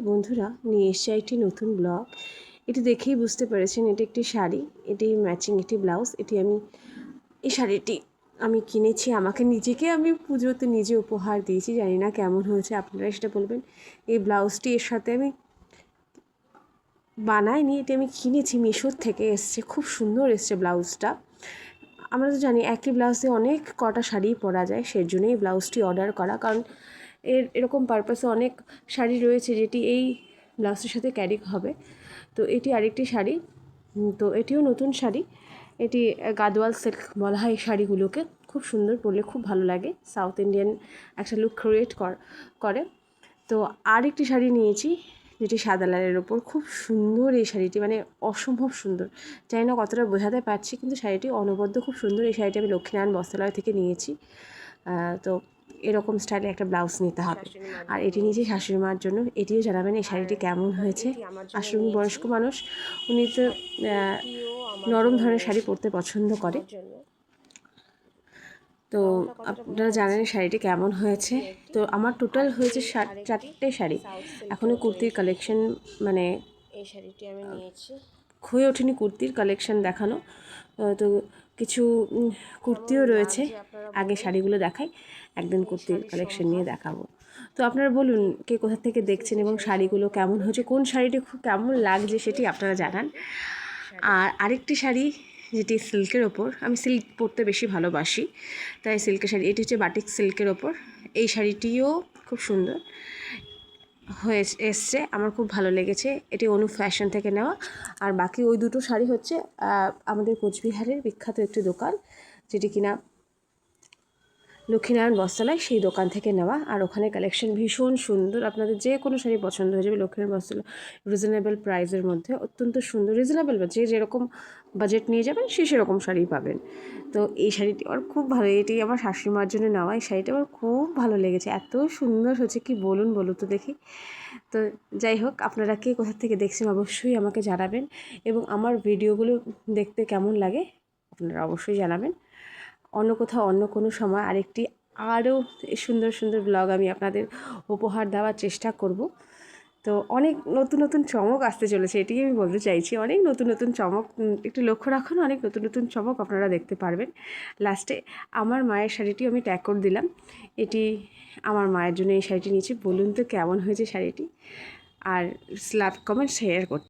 বন্ধুরা, নিয়ে এসেছি একটি নতুন ব্লগ। এটি দেখেই বুঝতে পেরেছেন এটি একটি শাড়ি, এটি ম্যাচিং একটি ব্লাউজ। এই শাড়িটি আমি কিনেছি, আমাকে নিজেকে আমি পুজোতে নিজে উপহার দিয়েছি। জানি না কেমন হয়েছে, আপনারা সেটা বলবেন। এই ব্লাউজটি এর সাথে আমি বানাইনি, এটি আমি কিনেছি, মিশোর থেকে এসছে, খুব সুন্দর এসছে ব্লাউজটা। আমরা তো জানি একই ব্লাউজ দিয়ে অনেক কটা শাড়ি পরা যায়, সেই জন্যই ব্লাউজটি অর্ডার করা। কারণ এরকম পারপাসে অনেক শাড়ি রয়েছে যেটি এই ব্লাউজের সাথে ক্যারি হবে। তো এটি আরেকটি শাড়ি, তো এটিও নতুন শাড়ি। এটি গাদোয়াল সিল্ক বলা হয় এই শাড়িগুলোকে। খুব সুন্দর, পরলে খুব ভালো লাগে, সাউথ ইন্ডিয়ান একটা লুক ক্রিয়েট করে। তো আরেকটি শাড়ি নিয়েছি যেটি সাদা লালের ওপর। খুব সুন্দর এই শাড়িটি, মানে অসম্ভব সুন্দর। জানি না কতটা বোঝাতে পারছি, কিন্তু শাড়িটি অনবদ্য খুব সুন্দর। এই শাড়িটি আমি লক্ষ্মীনারায়ণ বস্ত্রালয় থেকে নিয়েছি। তো এরকম স্টাইলে একটা ব্লাউজ নিতে হবে। আর এটি নিয়েছি শাশুড়ি মার জন্য। এটিও জানাবেন এই শাড়িটি কেমন হয়েছে। আসলে উনি বয়স্ক মানুষ, উনি তো নরম ধরনের শাড়ি পরতে পছন্দ করে। তো আপনারা জানেন শাড়িটি কেমন হয়েছে। তো আমার টোটাল হয়েছে 4টে শাড়ি। এখনও কুর্তির কালেকশন, মানে এই শাড়িটি আমি নিয়েছি। হয়ে ওঠেনি কুর্তির কালেকশন দেখানো। তো কিছু কুর্তিও রয়েছে, আগে শাড়িগুলো দেখাই, একদিন কুর্তির কালেকশন নিয়ে দেখাবো। তো আপনারা বলুন কে কোথা থেকে দেখছেন এবং শাড়িগুলো কেমন হয়েছে, কোন শাড়িটি খুব কেমন লাগছে সেটি আপনারা জানান। আর আরেকটি শাড়ি যেটি সিল্কের ওপর, আমি সিল্ক পরতে বেশি ভালোবাসি, তাই সিল্কের শাড়ি। এটি হচ্ছে বাটিক সিল্কের ওপর। এই শাড়িটিও খুব সুন্দর এসছে, আমার খুব ভালো লেগেছে। এটি অনু ফ্যাশন থেকে নেওয়া। আর বাকি ওই দুটো শাড়ি হচ্ছে আমাদের কোচবিহারের বিখ্যাত একটি দোকান, যেটি কিনা লক্ষ্মীনারায়ণ বস্ত্রালয়, সেই দোকান থেকে নেওয়া। আর ওখানে কালেকশন ভীষণ সুন্দর, আপনাদের যে কোনো শাড়ি পছন্দ হয়ে যাবে। লক্ষ্মীনারায়ণ বস্ত্রালয় রিজনেবল প্রাইসের মধ্যে, অত্যন্ত সুন্দর, রিজনেবল, বা যে যেরকম বাজেট নিয়ে যাবেন সে সেরকম শাড়ি পাবেন। তো এই শাড়িটি আমার খুব ভালো, এটি আমার শাশুড়ি মার জন্য নেওয়া। এই শাড়িটা আমার খুব ভালো লেগেছে, এত সুন্দর হচ্ছে কি বলুন তো দেখি। তো যাই হোক, আপনারা কে কোথা থেকে দেখছেন অবশ্যই আমাকে জানাবেন, এবং আমার ভিডিওগুলো দেখতে কেমন লাগে আপনারা অবশ্যই জানাবেন। অন্য কোথাও অন্য কোনো সময় আরেকটি আরও সুন্দর সুন্দর ব্লগ আমি আপনাদের উপহার দেওয়ার চেষ্টা করব। তো অনেক নতুন নতুন চমক আসতে চলেছে, এটাই আমি বলতে চাইছি। অনেক নতুন নতুন চমক, একটু লক্ষ্য রাখুন, অনেক নতুন নতুন চমক আপনারা দেখতে পারবেন। লাস্টে আমার মায়ের শাড়িটিও আমি ট্যাগ করে দিলাম। এটি আমার মায়ের জন্য এই শাড়িটি নিয়েছি। বলুন তো কেমন হয়েছে শাড়িটি, আর লাইক কমেন্ট শেয়ার করতে।